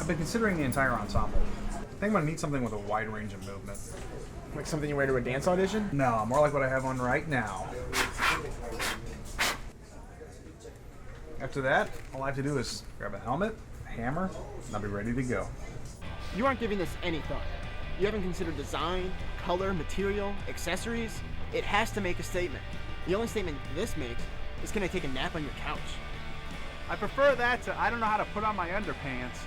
I've been considering the entire ensemble. I think I'm going to need something with a wide range of movement. Like something you wear to a dance audition? No, more like what I have on right now. After that, all I have to do is grab a helmet, a hammer, and I'll be ready to go. You aren't giving this any thought. You haven't considered design, color, material, accessories. It has to make a statement. The only statement this makes is, can I take a nap on your couch? I prefer that to I don't know how to put on my underpants.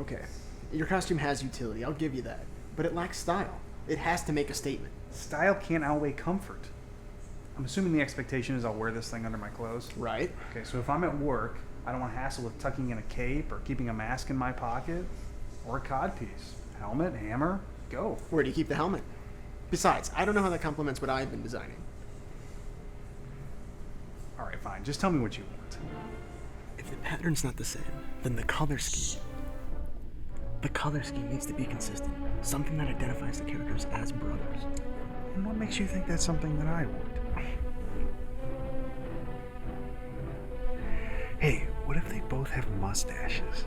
Okay, your costume has utility, I'll give you that. But it lacks style. It has to make a statement. Style can't outweigh comfort. I'm assuming the expectation is I'll wear this thing under my clothes. Right. Okay, so if I'm at work, I don't want to hassle with tucking in a cape or keeping a mask in my pocket or a codpiece. Helmet, hammer, go. Where do you keep the helmet? Besides, I don't know how that complements what I've been designing. All right, fine. Just tell me what you want. If the pattern's not the same, then the color scheme. The color scheme needs to be consistent. Something that identifies the characters as brothers. And what makes you think that's something that I want? Hey, what if they both have mustaches?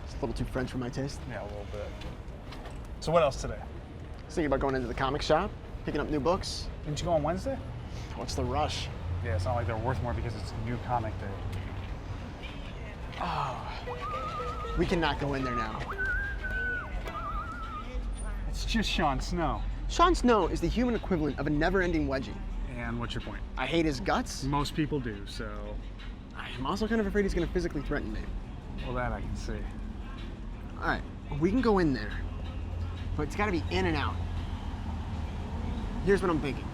It's a little too French for my taste. Yeah, a little bit. So what else today? I was thinking about going into the comic shop, picking up new books. Didn't you go on Wednesday? What's the rush? Yeah, it's not like they're worth more because it's a new comic day. We cannot go in there now. It's just Sean Snow. Sean Snow is the human equivalent of a never-ending wedgie. And what's your point? I hate his guts. Most people do, so... I'm also kind of afraid he's going to physically threaten me. Well, that I can see. All right, we can go in there, but it's got to be in and out. Here's what I'm thinking.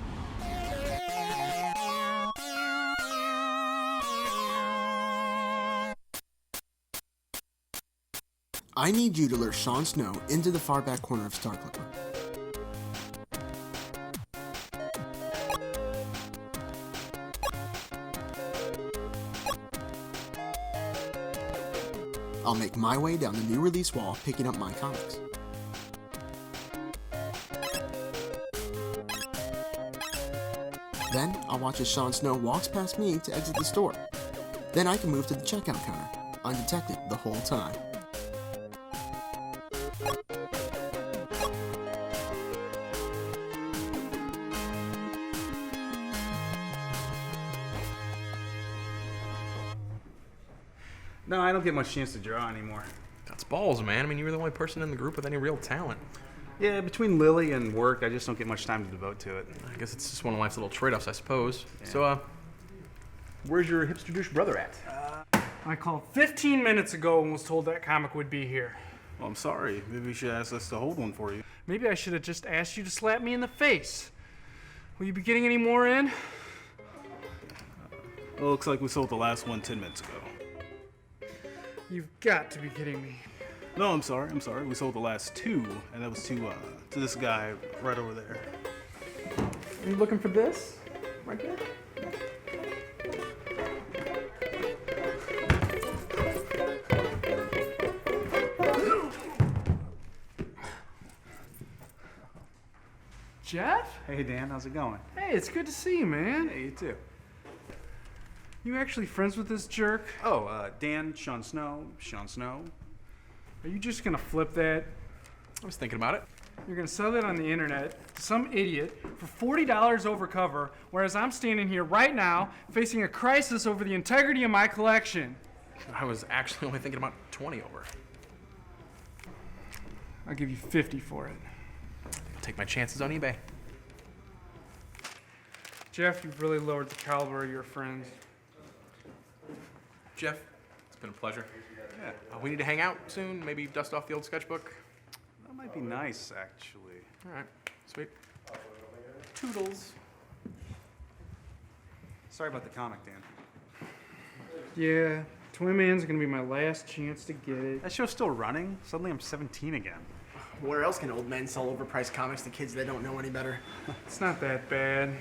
I need you to lure Sean Snow into the far back corner of Star Clipper. I'll make my way down the new release wall, picking up my comics. Then, I'll watch as Sean Snow walks past me to exit the store. Then I can move to the checkout counter, undetected the whole time. No, I don't get much chance to draw anymore. That's balls, man. I mean, you were the only person in the group with any real talent. Yeah, between Lily and work, I just don't get much time to devote to it. I guess it's just one of life's little trade-offs, I suppose. Yeah. So, where's your hipster douche brother at? I called 15 minutes ago and was told that comic would be here. Well, I'm sorry. Maybe we should ask us to hold one for you. Maybe I should have just asked you to slap me in the face. Will you be getting any more in? Well, it looks like we sold the last one 10 minutes ago. You've got to be kidding me. No, I'm sorry. We sold the last two, and that was to this guy right over there. Are you looking for this? Right there? Jeff? Hey, Dan, how's it going? Hey, it's good to see you, man. Hey, you too. You actually friends with this jerk? Oh, Dan, Sean Snow. Are you just gonna flip that? I was thinking about it. You're gonna sell that on the internet to some idiot for $40 over cover, whereas I'm standing here right now facing a crisis over the integrity of my collection. I was actually only thinking about 20 over. I'll give you 50 for it. I'll take my chances on eBay. Jeff, you've really lowered the caliber of your friends. Jeff, it's been a pleasure. Yeah, we need to hang out soon. Maybe dust off the old sketchbook. That might be nice, actually. All right, sweet. Toodles. Sorry about the comic, Dan. Yeah, Toy Man's gonna be my last chance to get it. That show's still running? Suddenly I'm 17 again. Where else can old men sell overpriced comics to kids that don't know any better? It's not that bad.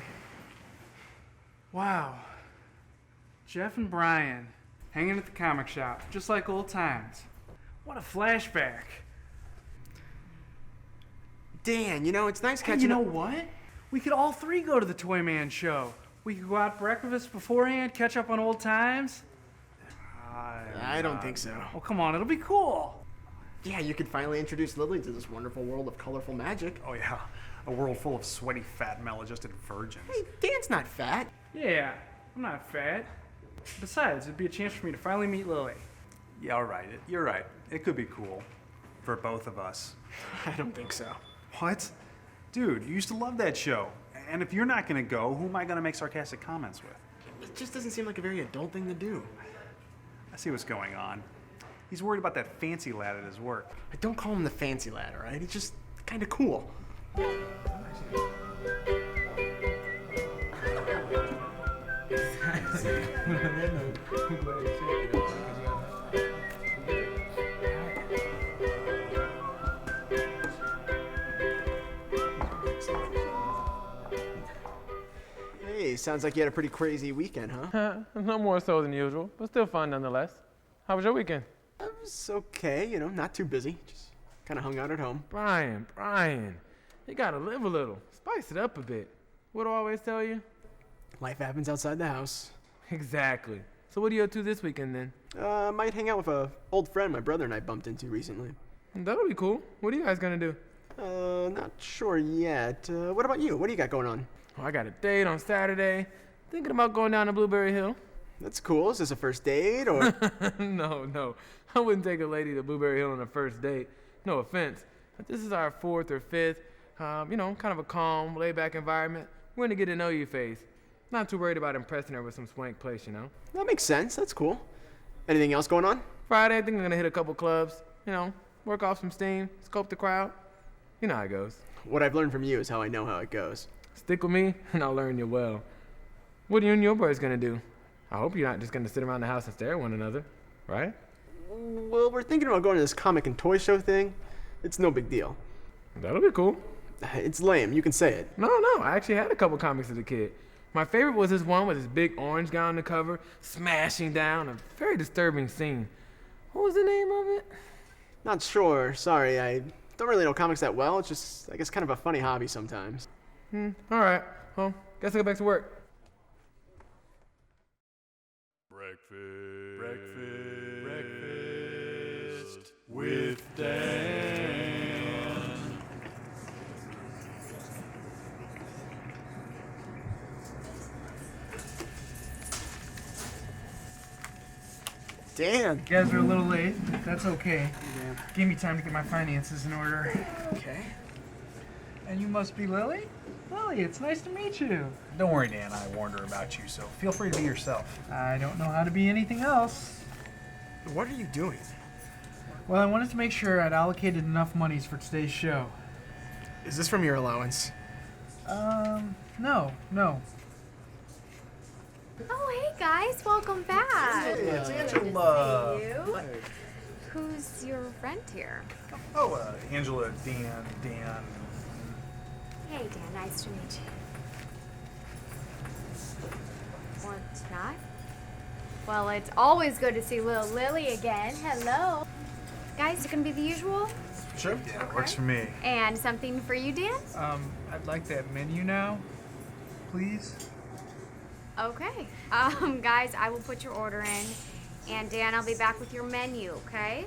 Wow. Jeff and Brian hanging at the comic shop, just like old times. What a flashback. Dan, it's nice Hey, catching you know up. what? We could all three go to the Toy Man show. We could go out breakfast beforehand, catch up on old times. I don't think so. Oh, come on, it'll be cool. Yeah, you could finally introduce Lily to this wonderful world of colorful magic. Oh yeah, a world full of sweaty, fat, maladjusted virgins. Hey, Dan's not fat. Yeah, I'm not fat. Besides, it'd be a chance for me to finally meet Lily. Yeah, all right. You're right. It could be cool. For both of us. I don't think so. What? Dude, you used to love that show. And if you're not gonna go, who am I gonna make sarcastic comments with? It just doesn't seem like a very adult thing to do. I see what's going on. He's worried about that fancy lad at his work. I don't call him the fancy lad, all right? He's just kind of cool. Hey, sounds like you had a pretty crazy weekend, huh? No more so than usual, but still fun nonetheless. How was your weekend? It was okay, not too busy. Just kind of hung out at home. Brian, you gotta live a little. Spice it up a bit. What do I always tell you? Life happens outside the house. Exactly. So what are you up to this weekend then? Might hang out with a old friend my brother and I bumped into recently. That'll be cool. What are you guys gonna do? Not sure yet. What about you? What do you got going on? Oh, I got a date on Saturday. Thinking about going down to Blueberry Hill. That's cool. Is this a first date or? No. I wouldn't take a lady to Blueberry Hill on a first date. No offense. But this is our fourth or fifth. Kind of a calm, laid-back environment. We're gonna get to know you phase. Not too worried about impressing her with some swank place, That makes sense. That's cool. Anything else going on? Friday, I think I'm gonna hit a couple clubs. Work off some steam, scope the crowd. You know how it goes. What I've learned from you is how I know how it goes. Stick with me, and I'll learn you well. What are you and your boys gonna do? I hope you're not just gonna sit around the house and stare at one another, right? Well, we're thinking about going to this comic and toy show thing. It's no big deal. That'll be cool. It's lame. You can say it. No, I actually had a couple comics as a kid. My favorite was this one with his big orange guy on the cover, smashing down, a very disturbing scene. What was the name of it? Not sure. Sorry. I don't really know comics that well. It's just, I guess, kind of a funny hobby sometimes. All right. Well, guess I'll go back to work. Breakfast with Dan. Dan. You guys are a little late. That's okay. Gave me time to get my finances in order. Okay. And you must be Lily? Lily, it's nice to meet you. Don't worry, Dan. I warned her about you, so feel free to be yourself. I don't know how to be anything else. What are you doing? Well, I wanted to make sure I'd allocated enough monies for today's show. Is this from your allowance? No. Oh, hey guys, welcome back. Hey, it's Good Angela. to see you. Who's your friend here? Oh, Angela, Dan. Hey, Dan, nice to meet you. Or not? Well, it's always good to see little Lily again. Hello. Guys, it gonna be the usual? Sure. Yeah, it works for me. And something for you, Dan? I'd like that menu now, please. Okay. Guys, I will put your order in. And Dan, I'll be back with your menu, okay?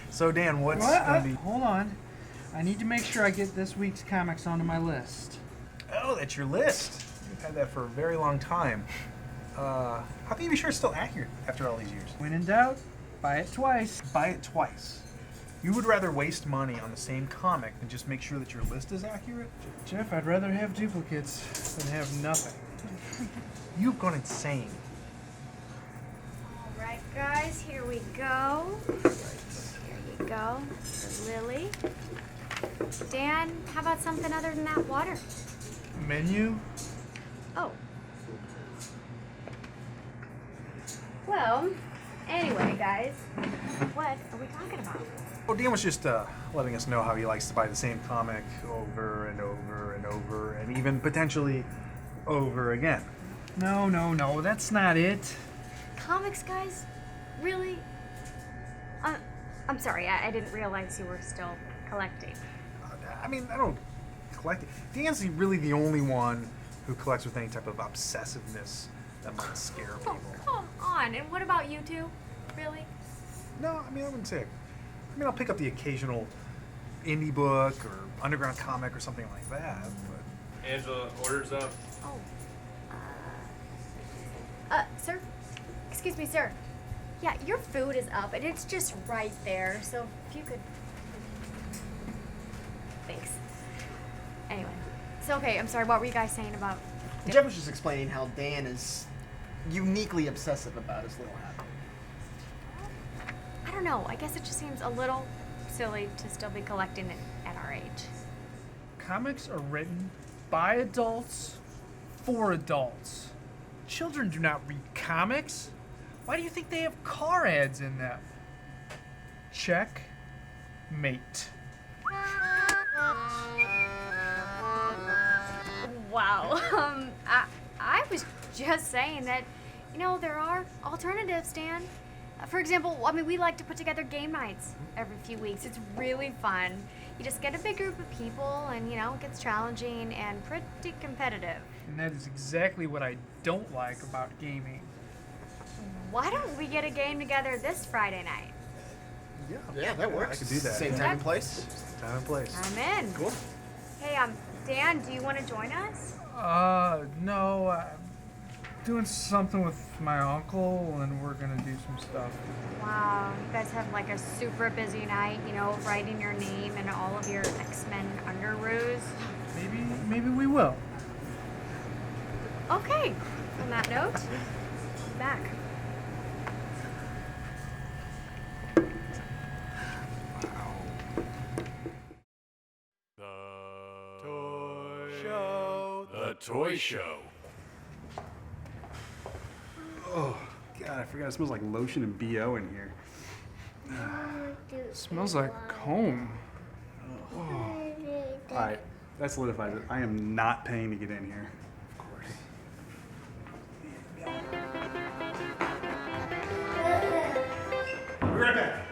So, Dan, what's What? gonna be? Hold on. I need to make sure I get this week's comics onto my list. Oh, that's your list. You've had that for a very long time. How can you be sure it's still accurate after all these years? When in doubt, buy it twice. Buy it twice. You would rather waste money on the same comic than just make sure that your list is accurate? Jeff, I'd rather have duplicates than have nothing. You've gone insane. All right, guys, here we go. Here you go, for Lily. Dan, how about something other than that water? Menu? Oh. Well, anyway, guys, what are we talking about? Well, Dan was just letting us know how he likes to buy the same comic over and over and over, and even potentially over again. No, that's not it. Comics, guys? Really? I'm sorry, I didn't realize you were still collecting. I mean, I don't collect it. Dan's really the only one who collects with any type of obsessiveness that might scare Oh, people. come on. And what about you two? Really? No, I mean, I wouldn't say. I mean, I'll pick up the occasional indie book or underground comic or something like that. But Angela, orders up. Oh. Sir? Excuse me, sir. Yeah, your food is up, and it's just right there. So if you could... Thanks. Anyway. So, okay, I'm sorry. What were you guys saying about... Jeff was just explaining how Dan is uniquely obsessive about his little habit. I don't know. I guess it just seems a little silly to still be collecting it at our age. Comics are written by adults for adults. Children do not read comics. Why do you think they have car ads in them? Check. Mate. Wow. I was just saying that, you know, there are alternatives, Dan. For example, I mean, we like to put together game nights every few weeks. It's really fun. You just get a big group of people and, you know, it gets challenging and pretty competitive. And that is exactly what I don't like about gaming. Why don't we get a game together this Friday night? Yeah, that works. I could do that. Same time and place. Time and place. I'm in. Cool. Hey, Dan, do you want to join us? No, I'm doing something with my uncle, and we're gonna do some stuff. Wow, you guys have like a super busy night, you know, writing your name and all of your X-Men underoos. Maybe we will. Okay, on that note, I'm back. The Toy Show. Oh, God, I forgot it smells like lotion and BO in here. Smells like home. All right, that solidifies it. I am not paying to get in here. Of course. Be right back.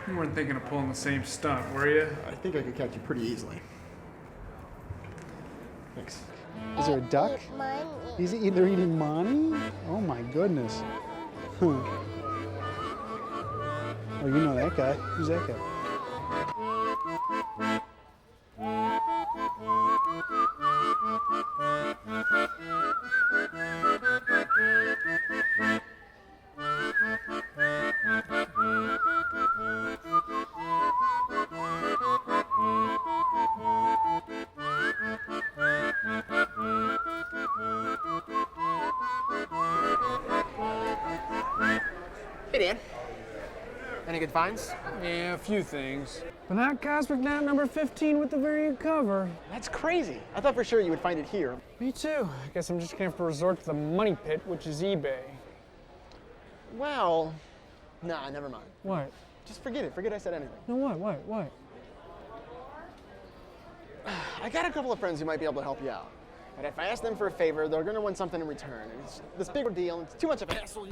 You weren't thinking of pulling the same stunt, were you? I think I could catch you pretty easily. Thanks. Is there a duck? They're eating money? Oh my goodness. Huh. Oh, you know that guy. Who's that guy? Hey, Dan. Any good finds? Yeah, a few things. But not Cosmic Knot number 15 with the variant cover. That's crazy. I thought for sure you would find it here. Me too. I guess I'm just gonna have to resort to the money pit, which is eBay. Well, nah, never mind. What? Just forget it. Forget I said anything. No, what? I got a couple of friends who might be able to help you out. But if I ask them for a favor, they're gonna want something in return. And it's this big deal, and it's too much of a hassle.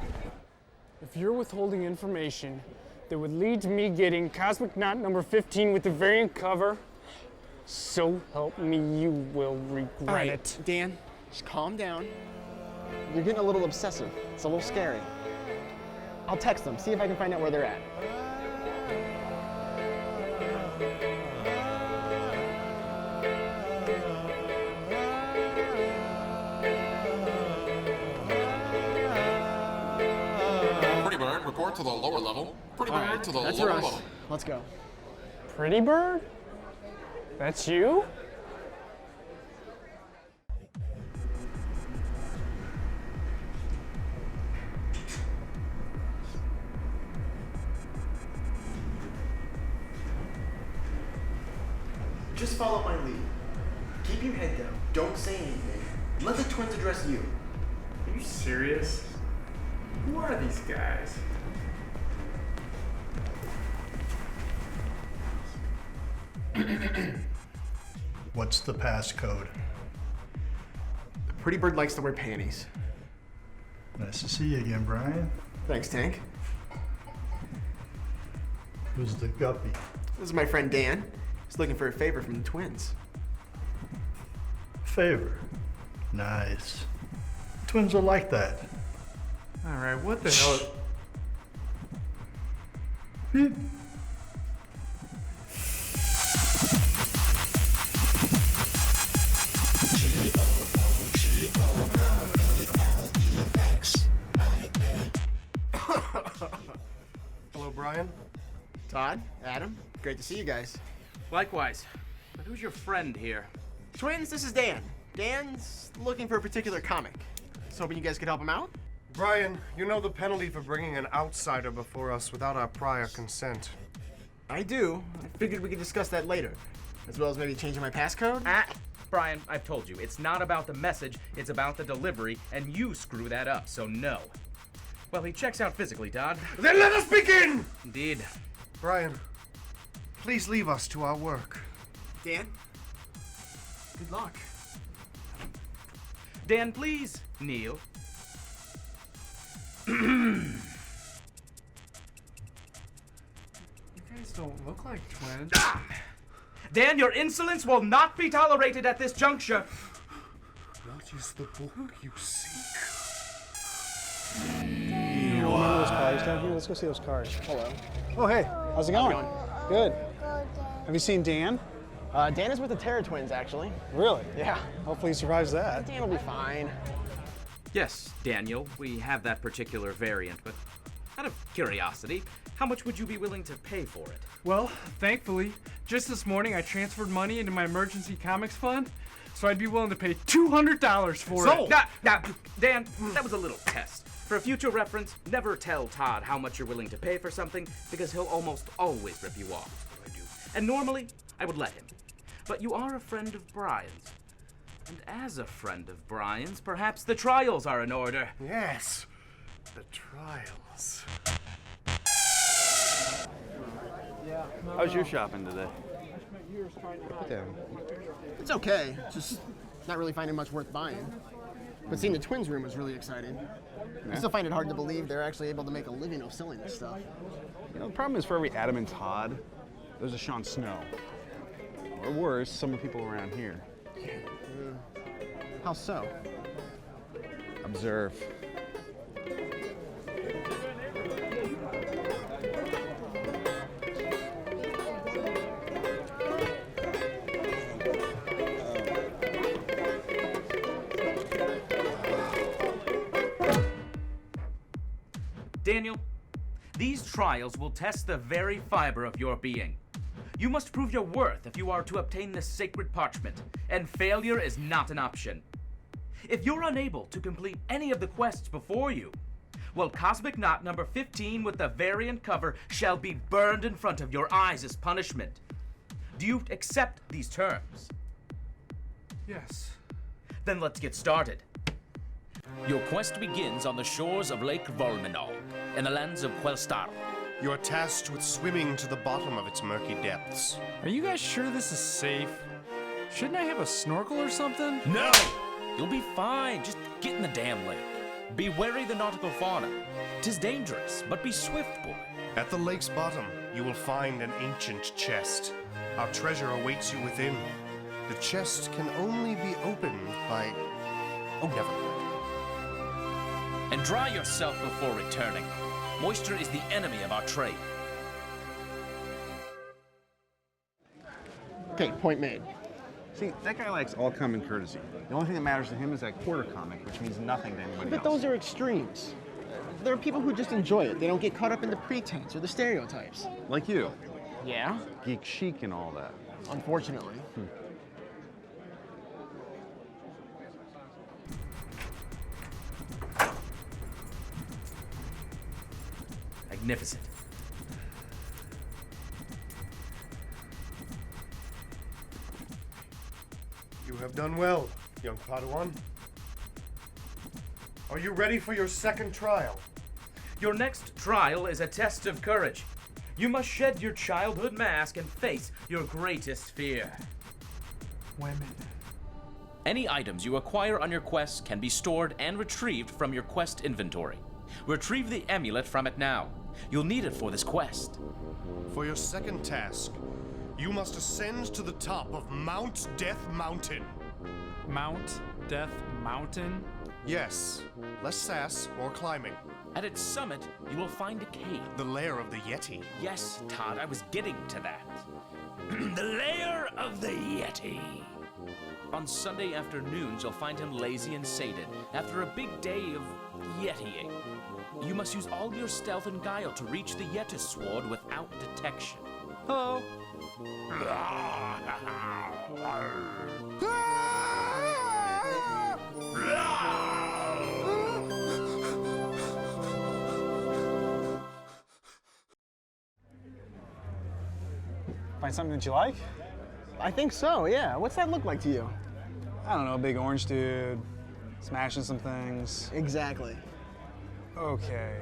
If you're withholding information that would lead to me getting Cosmic Knot number 15 with the variant cover, so help me, you will regret it. Dan, just calm down. You're getting a little obsessive. It's a little scary. I'll text them, see if I can find out where they're at. to the That's Lord. for us. Let's go. Pretty Bird? That's you? Just follow my lead. Keep your head down. Don't say anything. Let the twins address you. Are you serious? Who are these guys? What's the passcode? Pretty Bird likes to wear panties. Nice to see you again, Brian. Thanks, Tank. Who's the guppy? This is my friend Dan. He's looking for a favor from the twins. Favor. Nice. Twins are like that. All right, what the hell? Hello, Brian. Todd, Adam, great to see you guys. Likewise. But who's your friend here? Twins, this is Dan. Dan's looking for a particular comic. Just hoping you guys could help him out. Brian, you know the penalty for bringing an outsider before us without our prior consent. I do. I figured we could discuss that later. As well as maybe changing my passcode. Brian, I've told you, it's not about the message, it's about the delivery, and you screw that up, so no. Well, he checks out physically, Todd. Then let us begin! Indeed. Brian, please leave us to our work. Dan, good luck. Dan, please kneel. You guys don't look like twins. Dan, your insolence will not be tolerated at this juncture. What is the book you seek? Remember those cars down here? Let's go see those cars. Hello. Oh, hey. How's it going? Good. Have you seen Dan? Dan is with the Terror Twins, actually. Really? Yeah. Hopefully he survives that. Dan will be fine. Yes, Daniel, we have that particular variant, but out of curiosity, how much would you be willing to pay for it? Well, thankfully, just this morning I transferred money into my emergency comics fund, so I'd be willing to pay $200 for it. Now, Dan, that was a little test. For future reference, never tell Todd how much you're willing to pay for something, because he'll almost always rip you off. And normally, I would let him. But you are a friend of Brian's. And as a friend of Brian's, perhaps the trials are in order. Yes, the trials. How's your shopping today? It's okay. Just not really finding much worth buying. But seeing the twins room was really exciting. I still find it hard to believe they're actually able to make a living of selling this stuff. You know, the problem is for every Adam and Todd, there's a Sean Snow. Or worse, some of the people around here. How so? Observe. Daniel, these trials will test the very fiber of your being. You must prove your worth if you are to obtain this sacred parchment, and failure is not an option. If you're unable to complete any of the quests before you, well, Cosmic Knot number 15 with the variant cover shall be burned in front of your eyes as punishment. Do you accept these terms? Yes. Then let's get started. Your quest begins on the shores of Lake Volminol, in the lands of Quelstar. You're tasked with swimming to the bottom of its murky depths. Are you guys sure this is safe? Shouldn't I have a snorkel or something? No! You'll be fine. Just get in the damn lake. Be wary the nautical fauna. 'Tis dangerous, but be swift, boy. At the lake's bottom, you will find an ancient chest. Our treasure awaits you within. The chest can only be opened by... Oh, never mind. And dry yourself before returning. Moisture is the enemy of our trade. Okay, point made. See, that guy likes all common courtesy. The only thing that matters to him is that quarter comic, which means nothing to anybody But else. those are extremes. There are people who just enjoy it. They don't get caught up in the pretense or the stereotypes. Like you. Yeah? Geek chic and all that. Unfortunately. Magnificent. You have done well, young Padawan. Are you ready for your second trial? Your next trial is a test of courage. You must shed your childhood mask and face your greatest fear. Women. Any items you acquire on your quest can be stored and retrieved from your quest inventory. Retrieve the amulet from it now. You'll need it for this quest. For your second task, you must ascend to the top of Mount Death Mountain. Mount Death Mountain? Yes, less sass, more climbing. At its summit, you will find a cave. The lair of the Yeti. Yes, Todd, I was getting to that. The lair of the Yeti. On Sunday afternoons, you'll find him lazy and sated after a big day of Yetiing. You must use all your stealth and guile to reach the Yeti sword without detection. Hello. Find something that you like? I think so, yeah. What's that look like to you? I don't know, big orange dude, smashing some things. Exactly. Okay.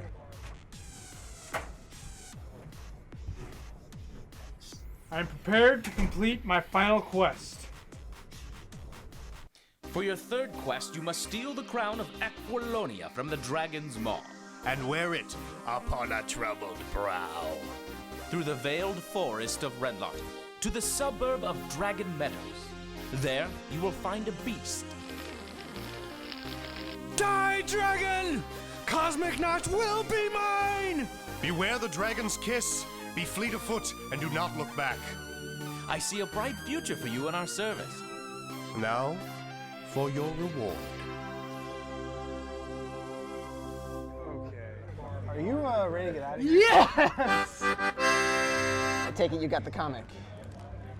I'm prepared to complete my final quest. For your third quest, you must steal the crown of Aquilonia from the dragon's maw. And wear it upon a troubled brow. Through the veiled forest of Redlot, to the suburb of Dragon Meadows. There, you will find a beast. Die, dragon! Cosmic Knot will be mine! Beware the dragon's kiss. Be fleet of foot and do not look back. I see a bright future for you in our service. Now, for your reward. Are you ready to get out of here? Yes! I take it you got the comic.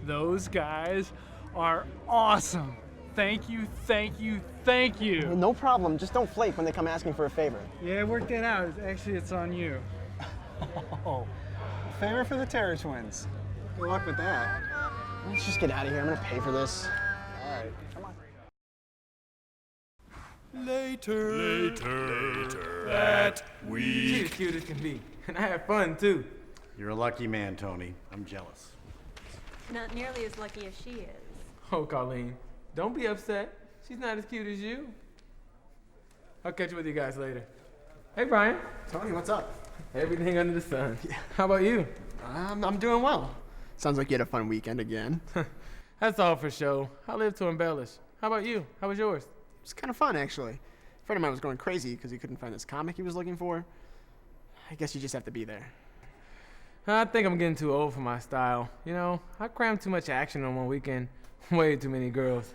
Those guys are awesome. Thank you, thank you, thank you. No problem. Just don't flake when they come asking for a favor. Yeah, work that out. Actually, it's on you. Oh, favor for the Terror Twins. Good luck with that. Let's just get out of here. I'm gonna pay for this. All right, come on. Later. That She's cute as can be, and I had fun too. You're a lucky man, Tony. I'm jealous. Not nearly as lucky as she is. Oh, Colleen, don't be upset. She's not as cute as you. I'll catch you with you guys later. Hey, Brian. Tony, what's up? Everything under the sun. How about you? I'm doing well. Sounds like you had a fun weekend again. That's all for show. I live to embellish. How about you? How was yours? It's kind of fun, actually. A friend of mine was going crazy because he couldn't find this comic he was looking for. I guess you just have to be there. I think I'm getting too old for my style. You know, I cram too much action on one weekend. Way too many girls.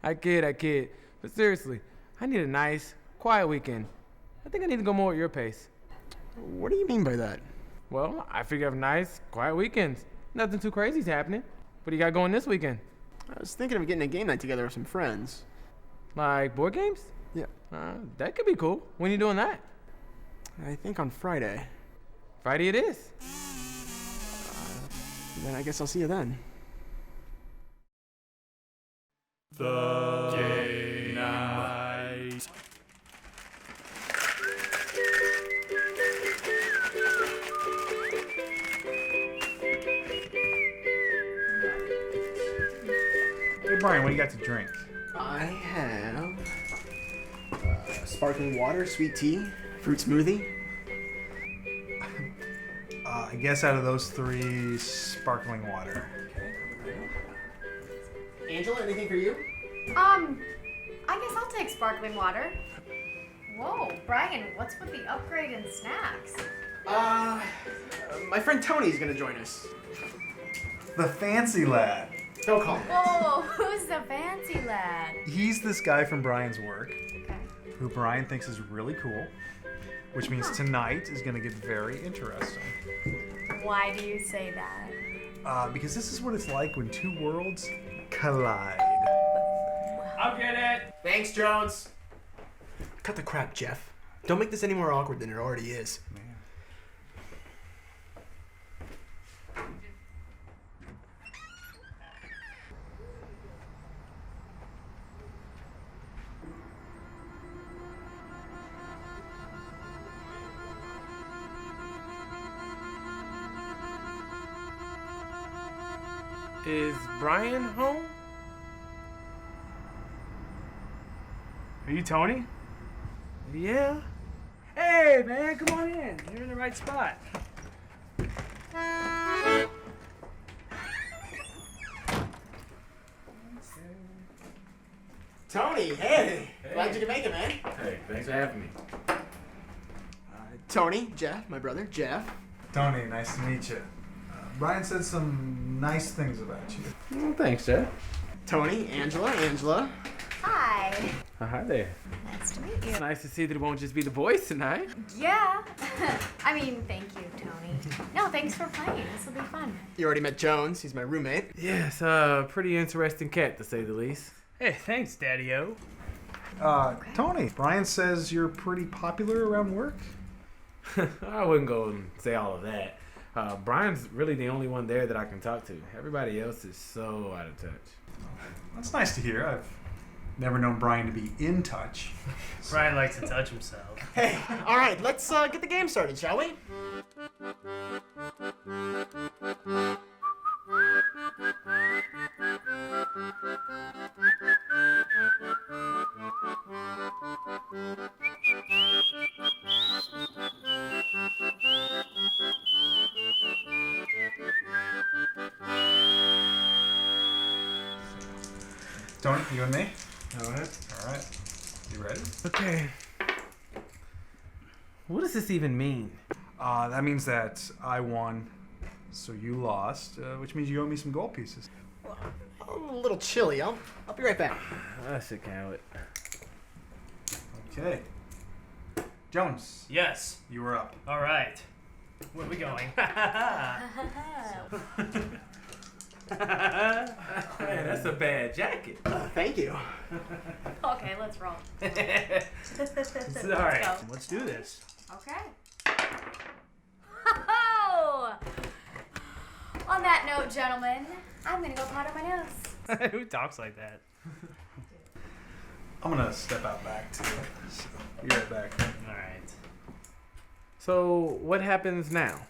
I kid. But seriously, I need a nice, quiet weekend. I think I need to go more at your pace. What do you mean by that? Well, I figure I have nice, quiet weekends. Nothing too crazy's happening. What do you got going this weekend? I was thinking of getting a game night together with some friends. Like board games? Yeah. That could be cool. When you doing that? I think on Friday. Friday it is. Then I guess I'll see you then. The game night. Hey, Brian, what do you got to drink? I have sparkling water, sweet tea, fruit smoothie. I guess out of those three, sparkling water. Angela, anything for you? I guess I'll take sparkling water. Whoa, Brian, what's with the upgrade in snacks? My friend Tony's gonna join us. The fancy lad. Don't call me. Whoa, who's the fancy lad? He's this guy from Brian's work, Okay. who Brian thinks is really cool, which means tonight is going to get very interesting. Why do you say that? Because this is what it's like when two worlds collide. I'll get it. Thanks, Jones. Cut the crap, Jeff. Don't make this any more awkward than it already is. Is Brian home? Are you Tony? Yeah. Hey, man, come on in. You're in the right spot. Tony, hey. Glad you could make it, man. Hey, thanks for having me. Tony, Jeff, my brother, Jeff. Tony, nice to meet you. Brian said some nice things about you. Well, thanks, Jeff. Tony, Angela. Hi. Hi there. Nice to meet you. It's nice to see that it won't just be the voice tonight. Yeah. I mean, thank you, Tony. No, thanks for playing. This will be fun. You already met Jones. He's my roommate. Yes, pretty interesting cat, to say the least. Hey, thanks, Daddy-O. Tony, Brian says you're pretty popular around work. I wouldn't go and say all of that. Brian's really the only one there that I can talk to. Everybody else is so out of touch. That's nice to hear. I've never known Brian to be in touch. Brian likes to touch himself. Hey, all right, let's get the game started, shall we? Tony, you and me? All right. All right. You ready? Okay. What does this even mean? That means that I won, so you lost, which means you owe me some gold pieces. I'm a little chilly. I'll be right back. That should count it. Okay. Jones. Yes. You were up. All right. Where are we going? Man, that's a bad jacket. Thank you. Okay, let's roll. It's all right. Let's go. Let's do this. Okay. Oh! On that note, gentlemen, I'm gonna go powder my nose. Who talks like that? I'm gonna step out back too. So, be right back. All right. So, what happens now?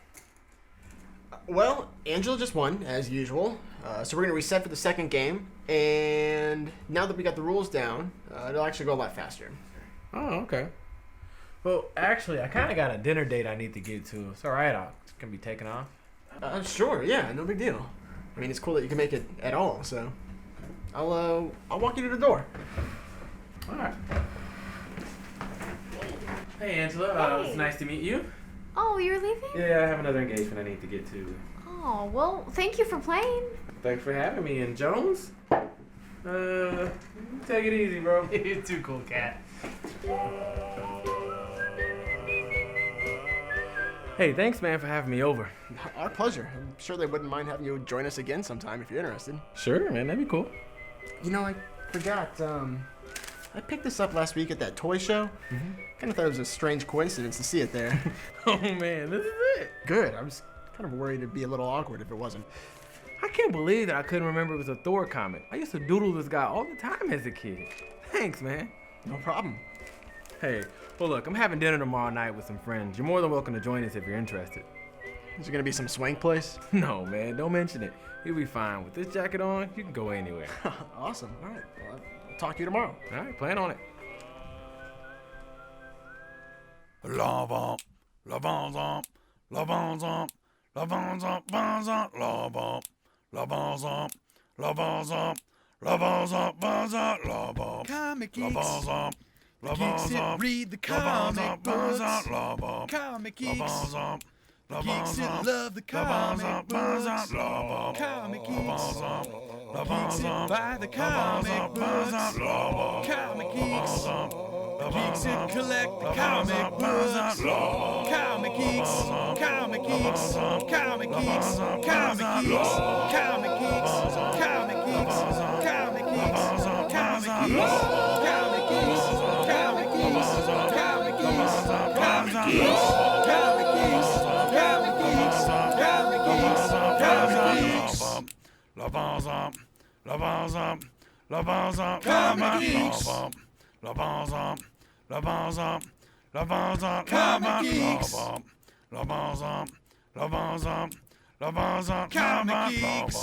Well, Angela just won, as usual. So we're going to reset for the second game. And now that we got the rules down, it'll actually go a lot faster. Oh, okay. Well, actually, I kind of got a dinner date I need to get to. It's all right. I can be taken off. Sure, yeah, no big deal. I mean, it's cool that you can make it at all, so I'll walk you to the door. All right. Hey, Angela. Hey. It's nice to meet you. Oh, you're leaving? Yeah, I have another engagement I need to get to. Oh, well, thank you for playing. Thanks for having me. And Jones? Take it easy, bro. You're too cool, cat. Hey, thanks, man, for having me over. Our pleasure. I'm sure they wouldn't mind having you join us again sometime if you're interested. Sure, man. That'd be cool. You know, I forgot, I picked this up last week at that toy show. Kind of thought it was a strange coincidence to see it there. Oh, man, this is it. Good. I was kind of worried it'd be a little awkward if it wasn't. I can't believe that I couldn't remember it was a Thor comic. I used to doodle this guy all the time as a kid. Thanks, man. No problem. Hey, well, look, I'm having dinner tomorrow night with some friends. You're more than welcome to join us if you're interested. Is there gonna be some swank place? No, man, don't mention it. You'll be fine. With this jacket on, you can go anywhere. Awesome. All right. Well, I'll talk to you tomorrow. All right, plan on it. L'avant, l'avant, l'avant, l'avant, l'avant, l'avant, l'avant, l'avant, l'avant, l'avant, Comic Geeks. The geeks that read the comic books. Comic Geeks. The geeks that love the comic books. Comic Geeks. The geeks that buy the comic books. Comic Geeks. The Geeks and collect comic books. Comic Geeks, Comic Geeks, Comic Geeks, Comic Geeks, Comic Geeks, Comic Geeks, Comic Geeks, Comic Geeks, Comic Geeks, Comic Geeks, Comic Geeks, Comic Geeks, Comic Geeks, Comic Geeks, Comic Geeks, Comic Geeks. Comic Geeks. Comic Geeks. Comic Geeks.